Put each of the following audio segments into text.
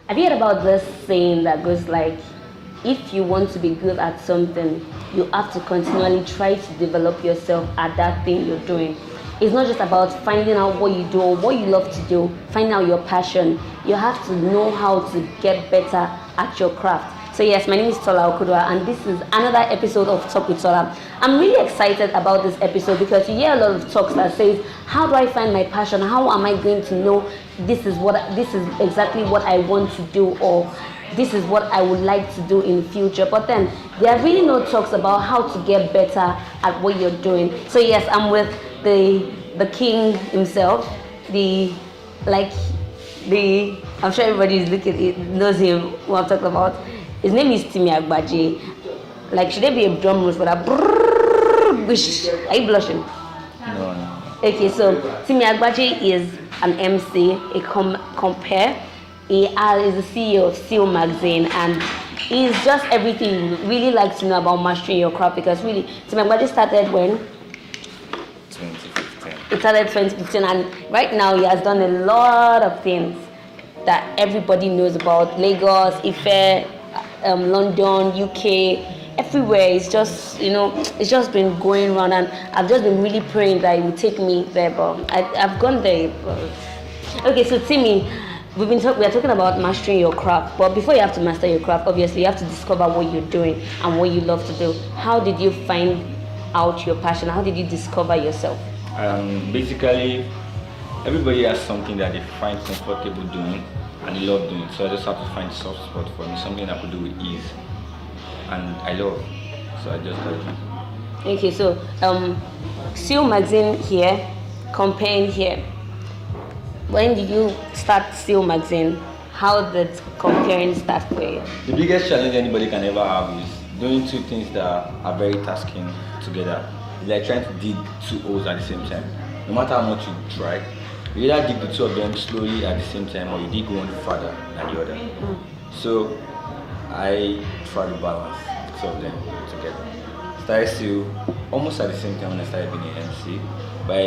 Have you heard about this saying that goes like, if you want to be good at something, you have to continually try to develop yourself at that thing you're doing. It's not just about finding out what you do or what you love to do, finding out your passion. You have to know how to get better at your craft. So yes, my name is Tolla, and this is another episode of Talk with Tolla. I'm really excited about this episode because you hear a lot of talks that says, how do I find my passion? How am I going to know this is exactly what I want to do, or this is what I would like to do in the future? But then there are really no talks about how to get better at what you're doing. So yes, I'm with the king himself, I'm sure everybody is knows him, who I'm talking about. His name is Timi Agbaje. Like, should there be a drum roll for that? Are you blushing? No. Okay, so Timi Agbaje is an MC, a compere. He is the CEO of S1Ep magazine, and he's just everything you really like to know about mastering your craft. Because really, Timi Agbaje started when? 2015. It started 2015, and right now he has done a lot of things that everybody knows about. Lagos, Ife, London, UK, everywhere. It's just, it's just been going around, and I've just been really praying that it will take me there, but I've gone there. Okay, so Timi, we are talking about mastering your craft, but before you have to master your craft, obviously you have to discover what you're doing and what you love to do. How did you find out your passion? How did you discover yourself? Basically, everybody has something that they find comfortable doing and they love doing. So I just have to find a soft spot for me, something I could do with ease, and I love. So I just started. Okay, so S1Ep magazine here, comparing here. When did you start S1Ep magazine? How did comparing start for you? The biggest challenge anybody can ever have is doing two things that are very tasking together. It's like trying to dig two holes at the same time. No matter how much you try, you either dig the two of them slowly at the same time, or you dig one further than the other. So I try to balance the two of them together. Started S1Ep almost at the same time when I started being an MC, but I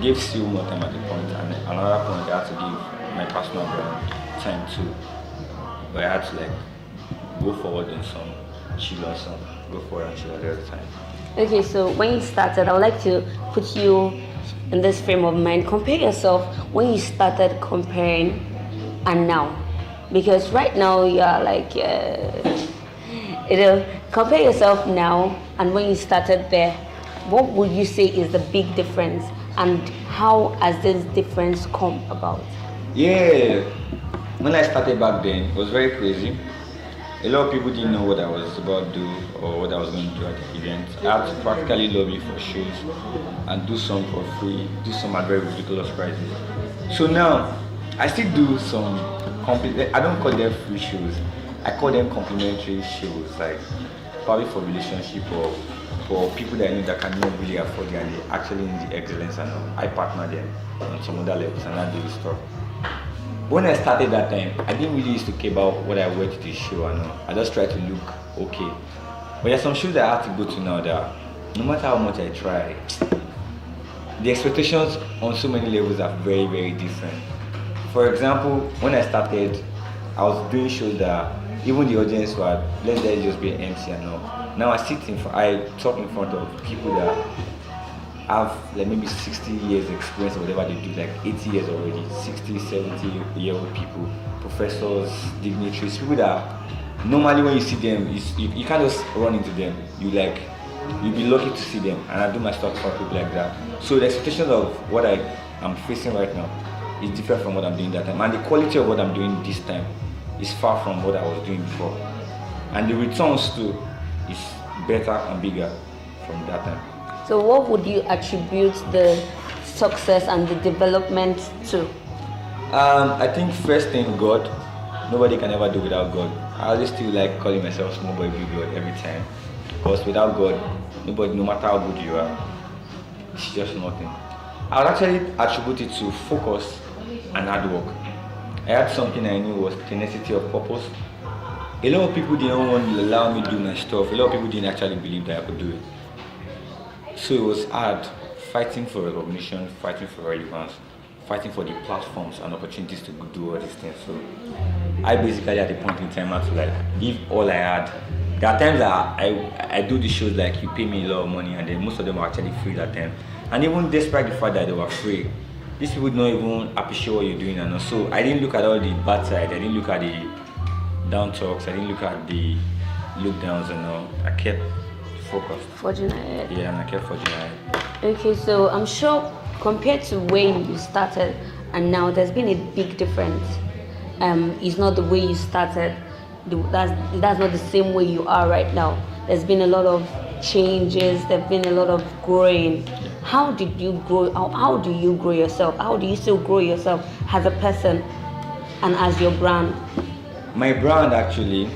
gave S1Ep more time at the point, and another point I had to give my personal brand time too. But I had to go forward on some, chill on some, go forward and chill at the other time. Okay, so when you started, I would like to put you in this frame of mind. Compare yourself when you started comparing and now, because right now you are compare yourself now and when you started there. What would you say is the big difference, and how has this difference come about? Yeah, when I started back then, it was very crazy. A lot of people didn't know what I was about to do or what I was going to do at the event. I had to practically lobby for shows and do some for free, do some at very ridiculous prices. So now, I still do some, I don't call them free shows, I call them complimentary shows, like probably for relationship or for people that I know that cannot really afford it and they actually need the excellence, and I partner them on some other levels and I do this stuff. When I started that time, I didn't really used to care about what I wear to the show and all. I just tried to look okay. But there's some shows that I have to go to now that no matter how much I try, the expectations on so many levels are very, very different. For example, when I started, I was doing shows that even the audience were, let's say, just be an MC and all. Now I talk in front of people that have maybe 60 years experience or whatever they do, 80 years already, 60, 70-year-old people, professors, dignitaries, people that normally when you see them, you can't just run into them. You'll be lucky to see them, and I do my stuff for people like that. So the expectations of what I am facing right now is different from what I'm doing that time, and the quality of what I'm doing this time is far from what I was doing before, and the returns too is better and bigger from that time. So what would you attribute the success and the development to? I think first thing, God. Nobody can ever do without God. I always still like calling myself small boy big God every time, because without God, nobody, no matter how good you are, it's just nothing. I would actually attribute it to focus and hard work. I had something I knew was tenacity of purpose. A lot of people didn't want to allow me to do my stuff. A lot of people didn't actually believe that I could do it. So it was hard, fighting for recognition, fighting for relevance, fighting for the platforms and opportunities to do all these things. So I basically at the point in time had to like give all I had. There are times that I do these shows like you pay me a lot of money and then most of them are actually free that time. And even despite the fact that they were free, these people don't even appreciate what you're doing and all. So I didn't look at all the bad side, I didn't look at the down talks, I didn't look at the look downs and all. I kept focused. Forging ahead. Yeah, and I kept forging ahead. Okay, so I'm sure compared to when you started and now, there's been a big difference. It's not the way you started. That's not the same way you are right now. There's been a lot of changes. There's been a lot of growing. How did you grow? How do you grow yourself? How do you still grow yourself as a person and as your brand? My brand actually,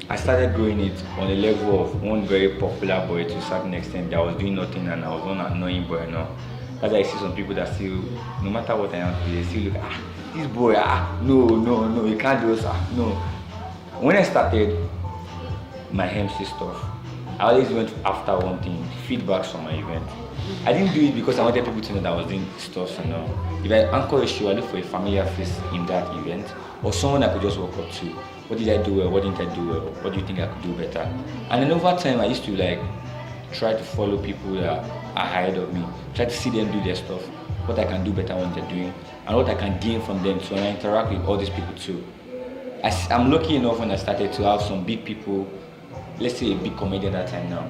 I started growing it on the level of one very popular boy to a certain extent that was doing nothing and I was one annoying boy now. That's why I see some people that still, no matter what I am, they still look, this boy, no, you can't do this, no. When I started my MC stuff, I always went after one thing, feedbacks from my event. I didn't do it because I wanted people to know that I was doing stuff and all. If I anchor a show, I look for a familiar face in that event or someone I could just walk up to. What did I do well? What didn't I do well? What do you think I could do better? And then over time, I used to like try to follow people that are ahead of me, try to see them do their stuff, what I can do better when they're doing, and what I can gain from them. So when I interact with all these people too, I'm lucky enough when I started to have some big people, let's say a big comedian that time now,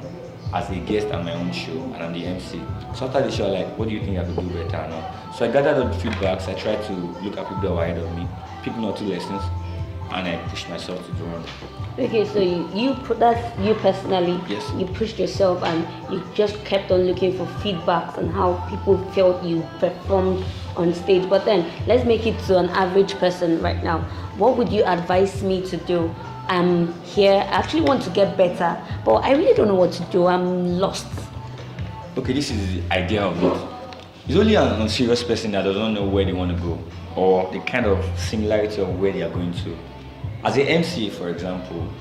as a guest at my own show, and I'm the MC. So after the show, like, what do you think I could do better now? So I gathered all the feedbacks, I tried to look at people that were ahead of me, pick 1 or 2 lessons, and I pushed myself to do it. Okay, so that's you personally. Yes. You pushed yourself and you just kept on looking for feedbacks on how people felt you performed on stage. But then let's make it to an average person right now. What would you advise me to do? I'm here, I actually want to get better, but I really don't know what to do. I'm lost. Okay, this is the idea of it. It's only an unserious person that doesn't know where they want to go or the kind of similarity of where they are going to. As a MC, for example,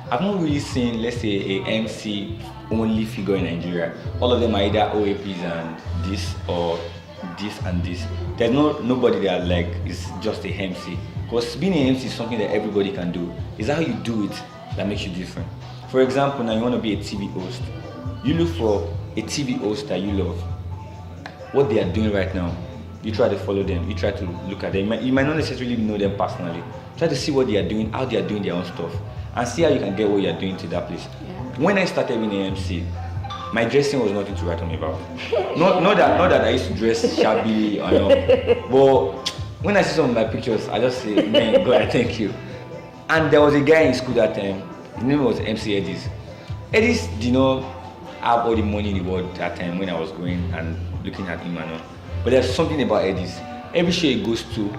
I've not really seen, let's say, a MC only figure in Nigeria. All of them are either OAPs and this or this and this. There's nobody that like is just a MC. Because being an MC is something that everybody can do. It's how you do it that makes you different. For example, now you want to be a TV host. You look for a TV host that you love. What they are doing right now, you try to follow them. You try to look at them. You might not necessarily know them personally. Try to see what they are doing, how they are doing their own stuff, and see how you can get what you are doing to that place. Yeah. When I started being an MC, my dressing was nothing to write home about. not that I used to dress shabbily or no, but when I see some of my pictures, I just say, man, God, thank you. And there was a guy in school that time. His name was MC Edis. Edis did not have all the money in the world that time when I was going and looking at him and all. But there's something about Edis. Every show he goes to,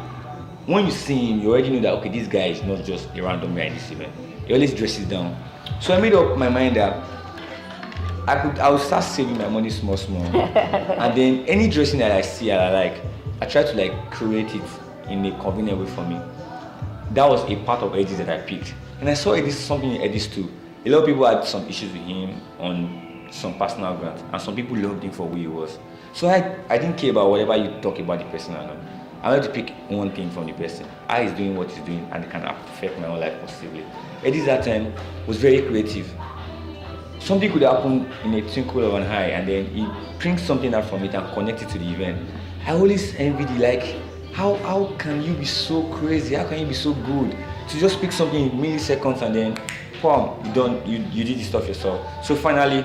when you see him, you already know that, okay, this guy is not just a random guy in this event. He always dresses down. So I made up my mind that I would start saving my money small. And then any dressing that I see that I like, I try to like create it in a convenient way for me. That was a part of Edis that I picked. And I saw Edis, something in Edis too. A lot of people had some issues with him on some personal grounds, and some people loved him for who he was. So I didn't care about whatever you talk about the person or not. I wanted to pick one thing from the person. How he's doing what he's doing, and it can affect my own life positively. Edis that time was very creative. Something could happen in a twinkle of an eye, and then he brings something out from it and connects it to the event. I always envied it, like, how can you be so crazy? How can you be so good? To just pick something in milliseconds and then, boom, you did this stuff yourself. So finally,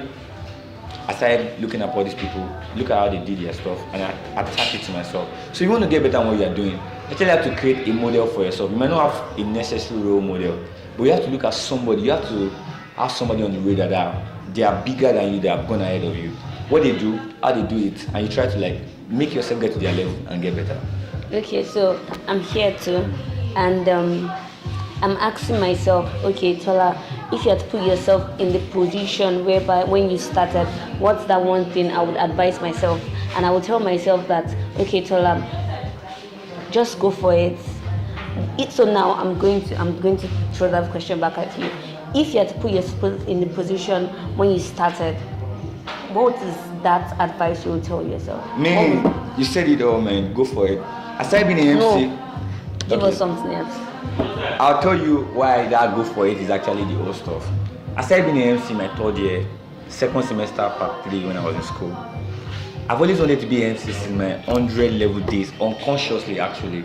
I started looking at all these people, look at how they did their stuff, and I attach it to myself. So you want to get better at what you are doing, you actually have to create a model for yourself. You might not have a necessary role model, but you have to look at somebody. You have to have somebody on the radar that they are bigger than you, they have gone ahead of you. What they do, how they do it, and you try to like make yourself get to their level and get better. Okay, so I'm here too, and I'm asking myself, okay, Tolla, if you had to put yourself in the position whereby when you started, what's that one thing I would advise myself? And I would tell myself that, okay, Tolla, just go for it. So now I'm going to throw that question back at you. If you had to put yourself in the position when you started, what is that advice you would tell yourself? Me, You said it all, man. Go for it. Aside being an MC, No. Give us something else. I'll tell you why that go for it is actually the old stuff. Aside being an MC my third year, second semester part 3 when I was in school, I've always wanted to be an MC since my 100 level days, unconsciously actually.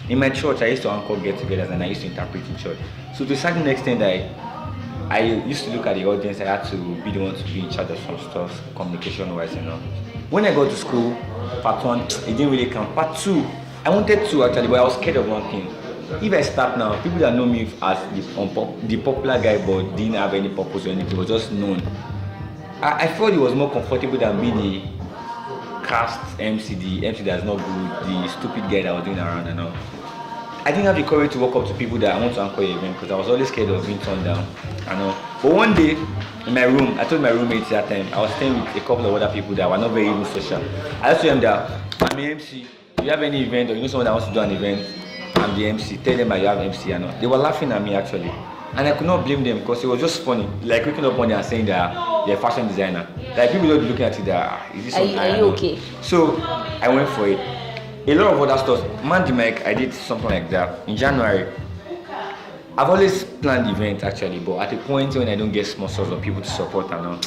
In my church, I used to anchor get-togethers and I used to interpret in church. So to a certain extent, I used to look at the audience. I had to be the one to be in charge of some stuff, communication-wise, you know. When I got to school, part 1, it didn't really count. Part 2, I wanted to actually, but I was scared of one thing. If I start now, people that know me as the popular guy but didn't have any purpose or anything, was just known. I felt it was more comfortable than being the cast MC, the MC that's not good, the stupid guy that was doing around and all. I didn't have the courage to walk up to people that I want to anchor an event because I was always scared of being turned down. I know. But one day in my room, I told my roommates that time, I was staying with a couple of other people that were not very even social. I just told them that I'm an MC. If you have any event or you know someone that wants to do an event, I'm the MC. Tell them that you have MC and all. They were laughing at me actually. And I could not blame them because it was just funny. Like waking up one day and saying that you're a fashion designer. Like people don't be looking at it that is this something Are you okay? So I went for it. A lot of other stuff. Man the mic, I did something like that in January. I've always planned events actually, but at a point when I don't get sponsors or people to support and all,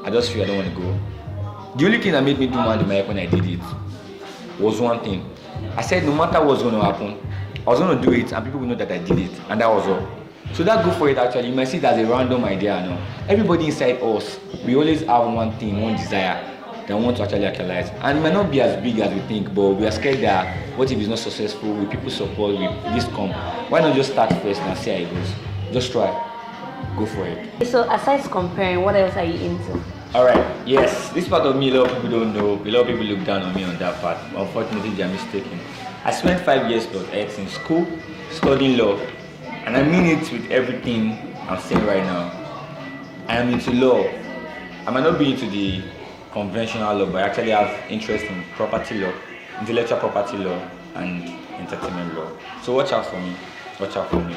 I just feel I don't want to go. The only thing that made me do Man the mic when I did it was one thing. I said no matter what's going to happen, I was going to do it and people will know that I did it, and that was all. So that go for it actually, you might see it as a random idea. You know? Everybody inside us, we always have one thing, one desire that we want to actually actualize. And it might not be as big as we think, but we are scared that what if it's not successful, will people support, will this come? Why not just start first and see how it goes? Just try. Go for it. So aside comparing, what else are you into? Alright, yes, this part of me, a lot of people don't know. A lot of people look down on me on that part. Unfortunately, they are mistaken. I spent 5 years plus X in school, studying law. And I mean it with everything I'm saying right now. I am into law. I might not be into the conventional law, but I actually have interest in property law, intellectual property law, and entertainment law. So watch out for me. Watch out for me.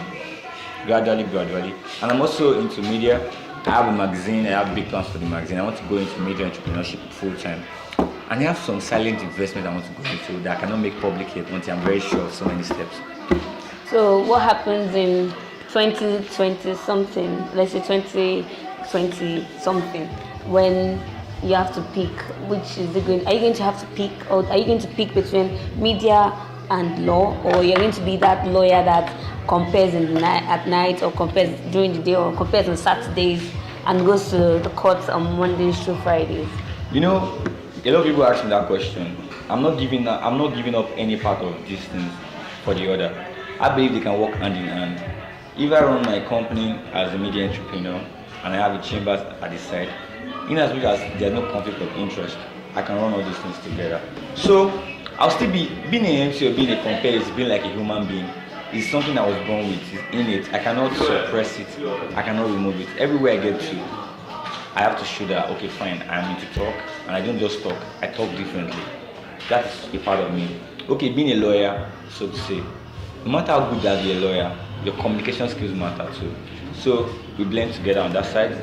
Gradually. And I'm also into media. I have a magazine. I have big plans for the magazine. I want to go into media entrepreneurship full time. And I have some silent investment I want to go into that I cannot make public yet until I'm very sure of so many steps. So what happens in 2020 something, let's say 2020 something, when you have to pick, which is it going, are you going to have to pick, or are you going to pick between media and law, or you're going to be that lawyer that compares at night, or compares during the day, or compares on Saturdays and goes to the courts on Mondays through Fridays? You know, a lot of people ask me that question. I'm not giving up any part of these things for the other. I believe they can work hand in hand. If I run my company as a media entrepreneur and I have the chambers at the side, in as much as there's no conflict of interest, I can run all these things together. So I'll still be being an MC or being a compere is being like a human being. It's something I was born with, it's innate. I cannot suppress it, I cannot remove it. Everywhere I get to, I have to show that, okay, fine, I'm into talk, and I don't just talk, I talk differently. That's a part of me. Okay, being a lawyer, so to say, no matter how good that you're a lawyer, your communication skills matter too. So we blend together on that side.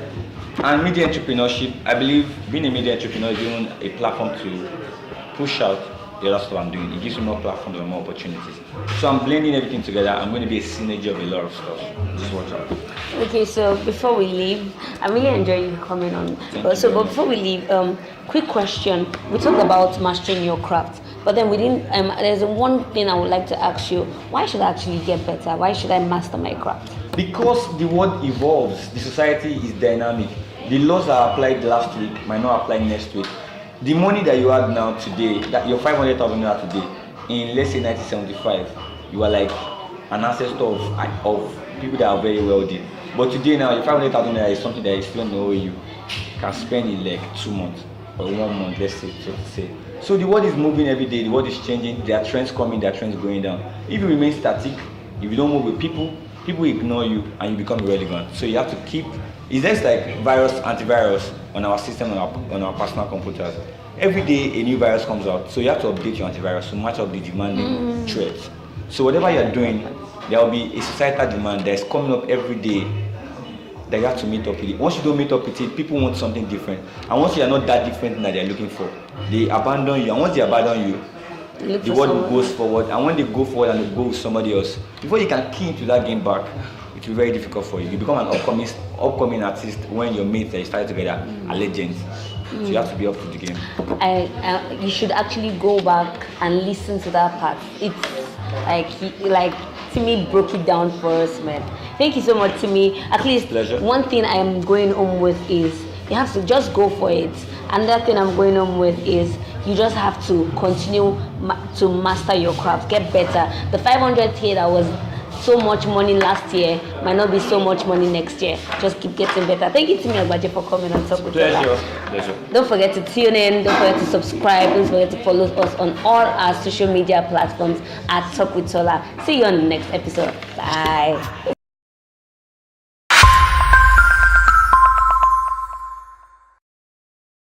And media entrepreneurship, I believe being a media entrepreneur is even a platform to push out the other stuff I'm doing. It gives me more platforms and more opportunities. So I'm blending everything together. I'm going to be a synergy of a lot of stuff. Just watch out. Okay, so before we leave, I really enjoy you coming on. But before we leave, quick question. We talked about mastering your craft, but then we didn't. There's one thing I would like to ask you. Why should I actually get better? Why should I master my craft? Because the world evolves. The society is dynamic. The laws that applied last week might not apply next week. The money that you have now today, that your 500,000 naira today, in let's say 1975, you are like an ancestor of people that are very wealthy. But today now, your 500,000 naira is something that is still know you can spend in like 2 months or 1 month, let's say, so to say. So the world is moving every day. The world is changing. There are trends coming. There are trends going down. If you remain static, if you don't move with people ignore you and you become irrelevant. So you have to keep. It's just like antivirus on our system, on our personal computers. Every day a new virus comes out, so you have to update your antivirus to match up the demanding threats. So whatever you're doing, there will be a societal demand that is coming up every day that you have to meet up with it. Once you don't meet up with it, people want something different. And once you are not that different that they're looking for, they abandon you. And once they abandon you, Look the for word someone. goes forward, and when they go forward and they go with somebody else, before you can key into that game back, it will be very difficult for you. You become an upcoming artist when your mates that you started together are legends. So you have to be up to the game. You should actually go back and listen to that part. It's like Timi broke it down for us, man. Thank you so much, Timi. At least Pleasure. one thing I am going home with is you have to just go for it. Another thing I'm going home with is you just have to continue to master your craft, get better. The 500K that was so much money last year might not be so much money next year. Just keep getting better. Thank you, Timi Agbaje, for coming on Talk with Tolla. Pleasure. Don't forget to tune in. Don't forget to subscribe. Don't forget to follow us on all our social media platforms at Talk with Tolla. See you on the next episode. Bye.